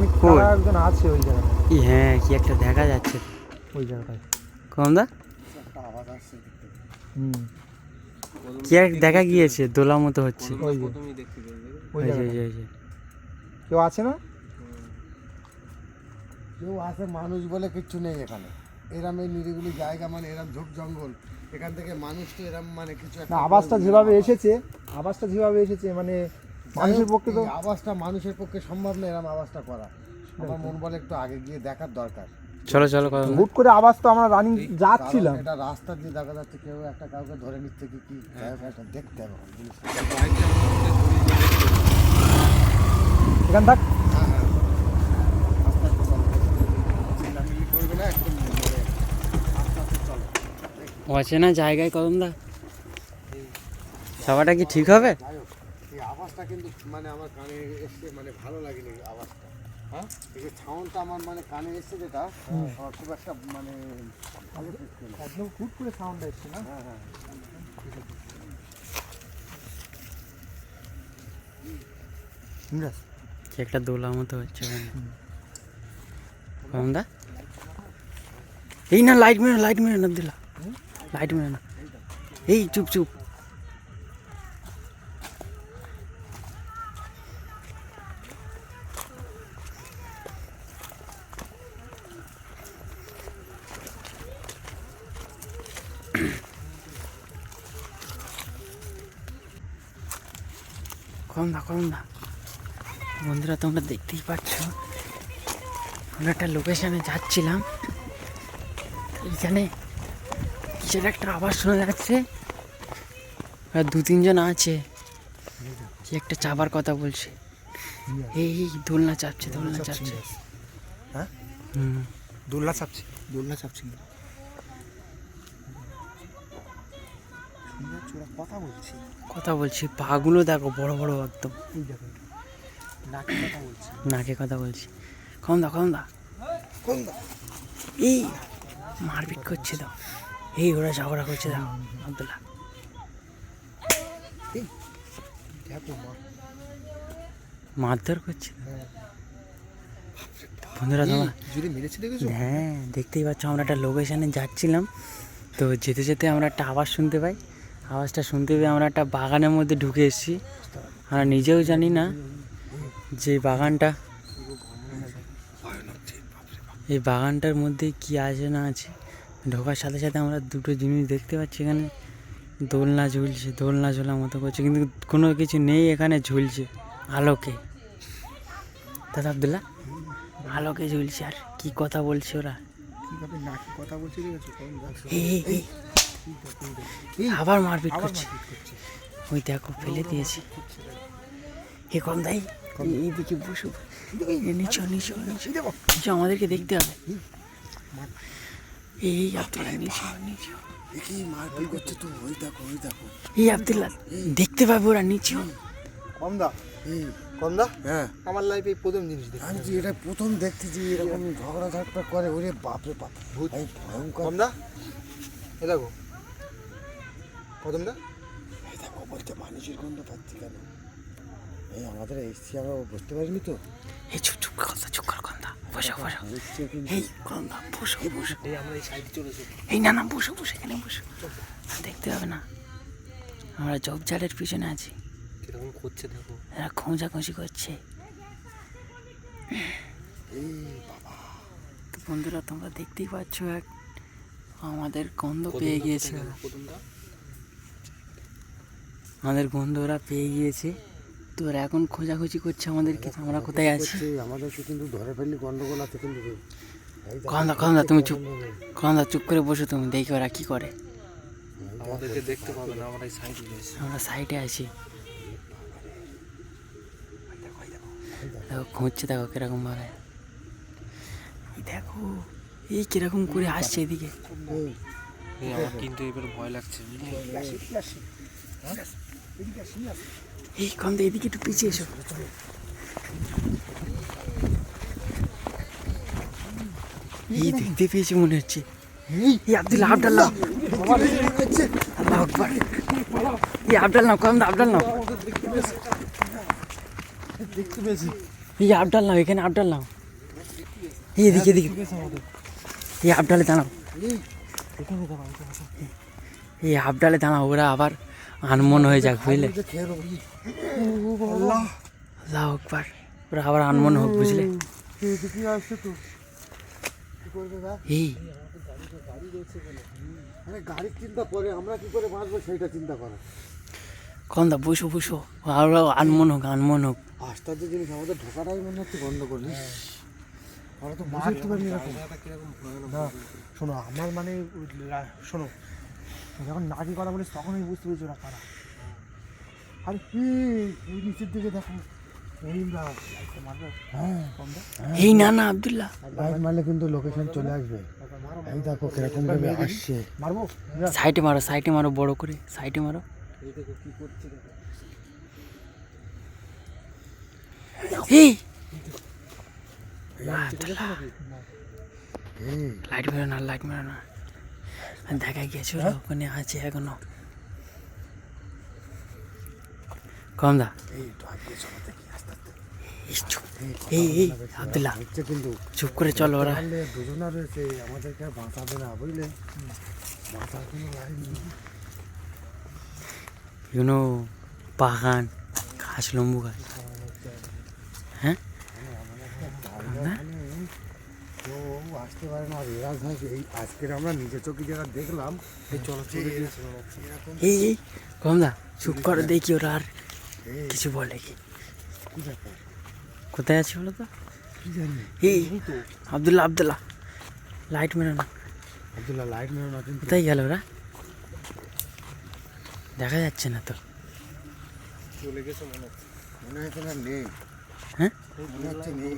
এখনই একজন আছে ওই জায়গায়। হ্যাঁ, কি একটা দেখা যাচ্ছে ওই জায়গাটায়। কমদা কি এক দেখা গিয়েছে, দোলা মতো হচ্ছে। কেউ আছে না? কেউ আছে মানুষ বলে কিচ্ছু নেই এখানে। এরম এই নিরিবিলি জায়গা, মানে এরম ঝোপ জঙ্গল, এখান থেকে মানুষ তো এরম মানে কিছু না, আওয়াজটা যেভাবে এসেছে মানে মানুষের পক্ষে তো আওয়াজটা মানুষের পক্ষে সম্ভব না এরম আওয়াজটা করা। আমার মন বলে একটু আগে গিয়ে দেখার দরকার। চলো চলো, হুট করে আওয়াজ তো আমরা রানিং যাচ্ছিলাম, এটা রাস্তা দিয়ে দেখা যাচ্ছে কেউ একটা কাউকে ধরে নিচ্ছে কি একটা দেখতে হবে এখান থাক। অচেনা জায়গায় কদমদা সবাটা কি ঠিক হবে? এই আওয়াজটা কিন্তু মানে আমার কানে এসছে, মানে ভালো লাগেনি আওয়াজটা। হ্যাঁ, এই যে সাউন্ডটা আমার মানে কানে এসছে, যেটা খুব একটা মানে একদম হুট করে সাউন্ড এসছে না? হ্যাঁ হ্যাঁ, কি একটা দোলা মতো হচ্ছে কদমদা। এই না, লাইট মেরো না দিলা, লাইট মেরো না। এই চুপ চুপ। কদমদা বন্ধুরা, তোমরা দেখতেই পাচ্ছ আমরা একটা লোকেশনে যাচ্ছিলাম। এইখানে কিসের একটা আওয়াজ শোনা যাচ্ছে, আর 2-3 জন আছে, কি একটা চাপার কথা বলছে। এই দোলনা চাপছে। হ্যাঁ, দোলনা চাপছে কথা বলছি। পাগুলো দেখো বড় বড় একদম, নাকে কথা বলছি। কদমদা এই মারপিট করছে তো, এই ওরা ঝগড়া করছে দাও আব্দুল্লাহ। মারধর করছে বন্ধুরা তোমরা। হ্যাঁ, দেখতেই পাচ্ছ আমরা একটা লোকেশনে যাচ্ছিলাম, তো যেতে যেতে আমরা একটা আওয়াজ শুনতে পাই। আওয়াজটা শুনতে পেয়ে আমরা একটা বাগানের মধ্যে ঢুকে এসেছি। আমরা নিজেও জানি না যে এই বাগানটার মধ্যে কি আছে না আছে। ঢোকার সাথে সাথে আমরা দুটো জিনিস দেখতে পাচ্ছি, এখানে দোলনা ঝুলছে, দোলনা ঝোলার মতো করছে, কিন্তু কোনো কিছু নেই এখানে, ঝুলছে আলোকে। দাদা আব্দুল্লাহ, আলোকে ঝুলছে, আর কি কথা বলছে ওরা, আবার মারপিট করছে। ওই দেখো ফেলে দিয়েছি। হে কম দাই, এইদিকে বসে নিচে আমাদেরকে দেখতে হবে। এই আব্দুল্লাহ নিচে এই আব্দুল্লাহ দেখতে পাবে ওরা নিচে। কমদা, হ্যাঁ, আমার লাইফে প্রথম জিনিস আমি যে এটা প্রথম দেখতেছি এরকম ঝগড়া করে। ওরে বাপরে বাপ, এই ভয়ঙ্কর। কমদা, এ দেখো কদমদা, এই দেখো বলতে মানুষের গন্ধ পাচ্ছি কেন? এই আমাদের এসছি, আমরা বুঝতে পারিনি তো। এই চুপ কর কন্দা, বসো। এই কন্দা বসো। এই আমরা এই সাইডে চলেছি। এই না বসো, এখানে বসো, দেখতে হবে না। আমরা জগজালের পিছনে আছি। কিরকম করছে দেখো, এরা খোঁজাখুঁজি করছে। তো বন্ধুরা তোমরা দেখতেই পাচ্ছ, আমাদের গন্ধ পেয়ে গিয়েছে, ওরা পেয়ে গিয়েছে। তো ওরা এখন খোঁজাখুঁজি করছে আমাদেরকে, আমরা কোথায় আছি। আমাদেরকে কিন্তু ধরে ফেললি গন্ডগোল আছে কিন্তু। কন্দা তুমি চুপ করে বসো, তুমি দেখি ওরা কি করে। আমাদেরকে দেখতে পাবে না, আমরা সাইডে আছি। দেখো খুঁজছে, দেখো কিরকম ভাবে, দেখো এই কিরকম করে আসছে এদিকে। আমার কিন্তু এবার ভয় লাগছে। এই কন্দা এদিকে একটু পিছিয়ে এসো। এই দেখতে পেয়েছি মনে হচ্ছে। এই আব্দুল্লাহ, আল্লাহ আকবার। এই আব্দুল নাও, কন্দা আব্দুল নাও। দেখতে পেয়েছি। এই আপডাল নাও, এখানে আপডাল নাও, এই এদিকে এদিকে, এই আপডালে দাঁড়াও, এই আপডালে দাঁড়াও, ওরা আবার আনমন হয়ে যাক বুঝলে। আল্লাহ আকবার, ওরা আবার আনমন হোক বুঝলে। এই গাড়ির চিন্তা করে আমরা কি করে বাঁচবো সেইটা চিন্তা করো। কম দা বসো বসো, ওরা আনমন হোক আনমন হোক। আশ্চর্য জিনিস, আমাদের ঢোকাটাই মনে হচ্ছে বন্ধ করলি। আমরা তো বুঝতে পারি এরকম না শোনো আমার মানে শোনো, যখন নাকি করা বলিস তখন আমি বুঝতে পেরেছি ওরা কারা। আর কি ওই নিচের দিকে দেখো রহিমরা মারবে। হ্যাঁ এই না না আব্দুল্লাহ, লাইট মারলে কিন্তু লোকেশন চলে আসবে। এই দেখো কিরকম ভাবে আসছে। মারবো সাইডে মারো, সাইডে মারো, বড় করে সাইডে মারো। এই লাইট মেরো না, লাইট মেরো না, দেখা গেছে ওরা ওখানে আছে এখনো। কম দা এই এই আব্দুল্লাহ হচ্ছে কিন্তু চুপ করে চলো, ওরা দুজনা রয়েছে, আমাদেরকে আর বাঁচাবে না বুঝলে। বাঁচার কোনো লাইন নেই। ইউনো বাগান ঘাস, লম্বু গাছ, হ্যাঁ তো আসতে পারে না। রেয়াজ হয় এই আজকের আমরা নিজের চোখে যেটা দেখলাম, এই চলচ্চিত্র এই এই কম দা চুপ করো, দেখি ওরা আর কিছু বলে কি। কোথায় আছে বলো তো? এই আব্দুল্লাহ আব্দুল্লাহ লাইট মেরো না। আব্দুল্লাহ লাইট মেরো না কিন্তু। কোথায় গেল ওরা? দেখা যাচ্ছে না তো। চলে গেছে মনে হচ্ছে। মনে হচ্ছে না নেই। হ্যাঁ মনে হচ্ছে নেই।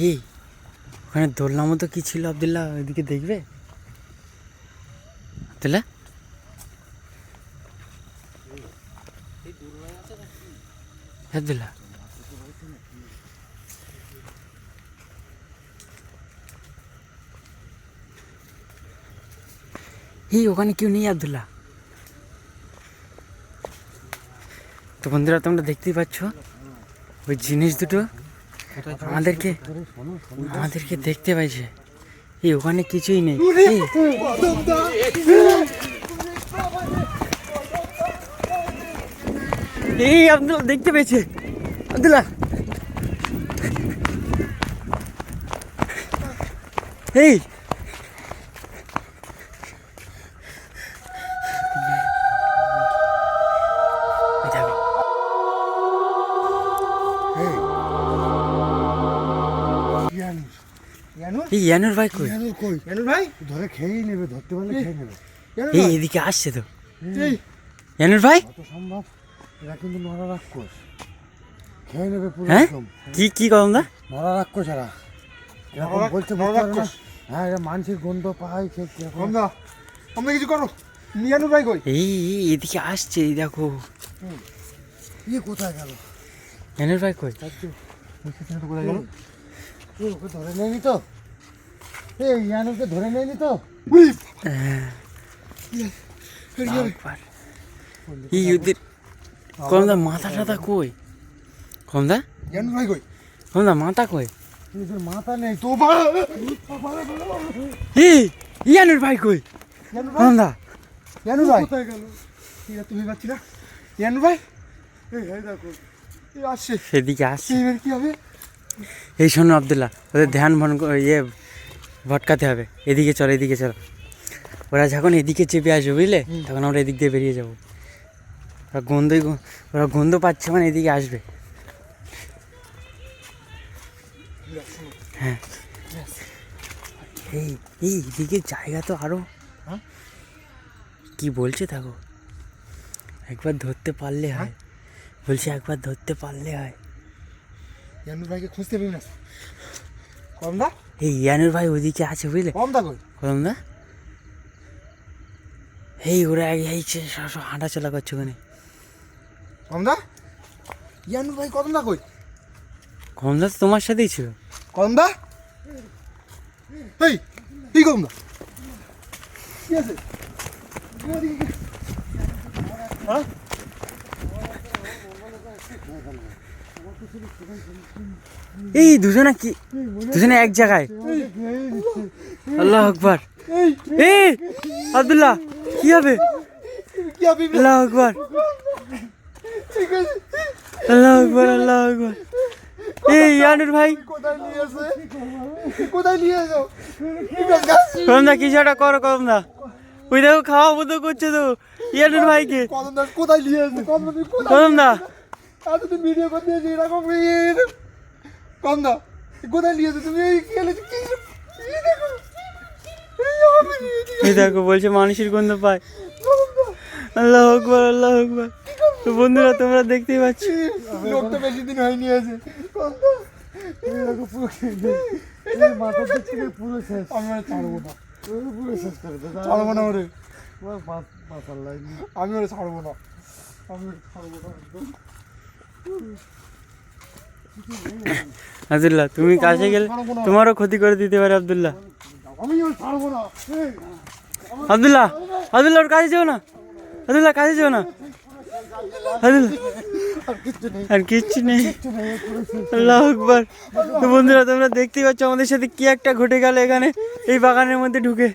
এই ওখানে দোলনা মতো কি ছিল আব্দুল্লাহ, ওইদিকে দেখবে আব্দুল্লাহ? আব্দুল্লাহ এই ওখানে কেউ নেই আব্দুল্লাহ। তো বন্ধুরা তোমরা দেখতেই পাচ্ছ ওই জিনিস দুটো আমাদেরকে দেখতে পাইছে। এই ওখানে কিছুই নেই। এই আব্দুল্লাহ দেখতে পেয়েছে, আব্দুল্লাহ এই দেখো এই ইয়ানুর ভাই কই? কই জানুর ভাই ধরে খেয়েই নেবে, ধরতে পারলে খেয়ে নেবে। এই এদিকে আসছে তো ইয়ানুর ভাই। কত সম্ভব এরা কিন্তু নরা রাক্ষস, খেয়ে নেবে পুরো হ্যাঁ একদম। কি কি করুন দা? নরা রাক্ষস এরা এরকম বলছে, নরা বুঝতে পারে না। রাক্ষস? হ্যাঁ এরা মানসিক গন্ধ পায়, কিরকম আমরা আমরা কিছু করো। জানুর ভাই কই? এই এদিকে আসছে, এই দেখো ইয়ে কোথায় গেল? ইয়ানুর ভাই কই? কোথায় গেল? ওকে ধরে নেয়নি তো? এই ইয়ানুকে ধরে নেয়নি তো? একবার এই ওদের কমদা মাথা টাথা কই? কমদা জানুর ভাই কই? কমদা মাথা কই? নিজের মাথা নেই তো। এই ইয়ানুর ভাই কই? জানুর ভাই? কমদা জানুর ভাই কোথায় গেল? এরা তুমি পাচ্ছি না। জানুর ভাই এই দেখো এই আসছে, সেদিকে আসছে। এবার কি হবে? এই শোনো আব্দুল্লাহ, ওদের ধ্যান ভটকাতে হবে। এদিকে চলো, এদিকে চলো। ওরা যখন এদিকে চেপে আসবে বুঝলে, তখন আমরা এদিক দিয়ে বেরিয়ে যাবো। ওরা গন্ধ পাচ্ছে মানে এদিকে আসবে। হ্যাঁ এই এই এদিকে জায়গা তো আরো। হ্যাঁ? কি বলছে থাকো, একবার ধরতে পারলে হয়। বলছি একবার ধরতে পারলে হয়। জানুর ভাইকে খুঁজতে পারি না। কম দা এই ইয়ানুর ভাই ওদিকে আছে বুঝলে। কম দা কই? কলম দা এই ওরা এই সব হাঁটা চলা করছে ওখানে। কম দা জানুর ভাই কদম দা কই? কলম দা তো তোমার সাথেই ছিল। কদম দা এই কি কদম দা কি আছে? হ্যাঁ এই দুজনে কি দুজনে এক জায়গায় আল্লাহ আকবার এই আব্দুল্লাহ কি হবে কি হবে আল্লাহ আকবার আল্লাহ আকবার আল্লাহ আকবার এই ইয়ানুর ভাই কোথায় নিয়ে আসে কোথায় নিয়ে যাও করমদা কিছু একটা করো করমদা ওই দেখো খাওয়া মতো করছে তো ইয়ানুর ভাইকে কদমদা কোথায় নিয়ে আসে করমদা আজ তুমি ভিডিও করতে এসে এরকম কদমদা কোথায় নিয়ে আসে তুমি এই খেলেছি কি দেখো এই দেখো বলছে মানুষের গন্ধ পায় আল্লাহ আকবার আল্লাহ আকবার তো বন্ধুরা তোমরা দেখতেই পাচ্ছ লোকটা বেশি দিন হয়নি আছে মাথার দিক থেকে পুরো শেষ আমি ওরা ছাড়বো না পুরো শেষ করে ছাড়বো না ওরে আমি ওরা ছাড়বো না আমি ওরা ছাড়বো না একদম আব্দুল্লাহ তুমি কাছে গেলে তোমারও ক্ষতি করে দিতে পারে আব্দুল্লাহ আমি ওরা ছাড়বো না আব্দুল্লাহ আব্দুল্লাহ ওর কাছে যেও না আব্দুল্লাহ কাছে যেও না আব্দুল্লাহ আর কিচ্ছু নেই আর কিচ্ছু নেই কিচ্ছু নেই পুরো শেষ আল্লাহ আকবার তো বন্ধুরা তোমরা দেখতেই পাচ্ছ আমাদের সাথে কি একটা ঘটে গেল এখানে এই বাগানের মধ্যে ঢুকে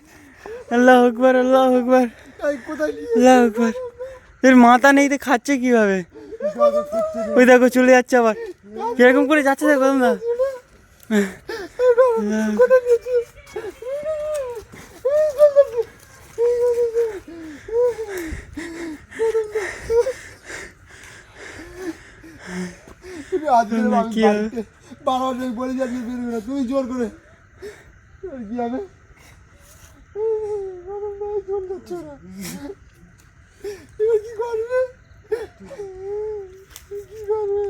আল্লাহ আকবার আল্লাহ আকবার এই কোথায় নিয়ে আল্লাহ আকবার এর মাথা নেই তো খাচ্ছে কিভাবে কিচ্ছু নেই ওই দেখো চলে যাচ্ছে আবার কিরকম করে যাচ্ছে দেখো তোমরা কোথায় নিয়েছি তুমি আজকে আমি কি হবে? বাড়িতে বারবার বলে যাচ্ছি বেরোবে না তুমি জোর করে আর কি হবে জোর যাচ্ছে না এবার কি করবে কি করবে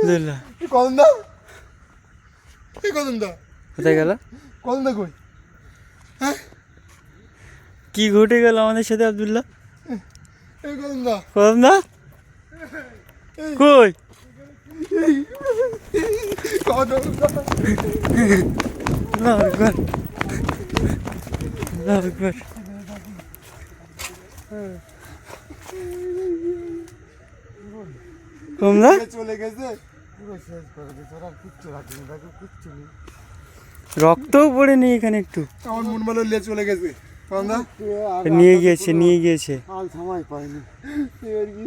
আব্দুল্লাহ কদম দা এই কদম দা কোথায় গেল কদম দা কই কি ঘটে গেল আমাদের সাথে আব্দুল্লাহ এই কদম দা কদম না কই কদম দা আল্লাহ আকবার আল্লাহ আকবার কমলা চলে গেছে পুরো শেষ করে দিয়েছে ওরা কিচ্ছু রাখেনি দেখো কিচ্ছু নেই রক্তও পড়ে নেই এখানে একটু আমার মন ভালো লে চলে গেছে কদম দা নিয়ে গিয়েছে নিয়ে গিয়েছে আর সময় পাইনি এবার কি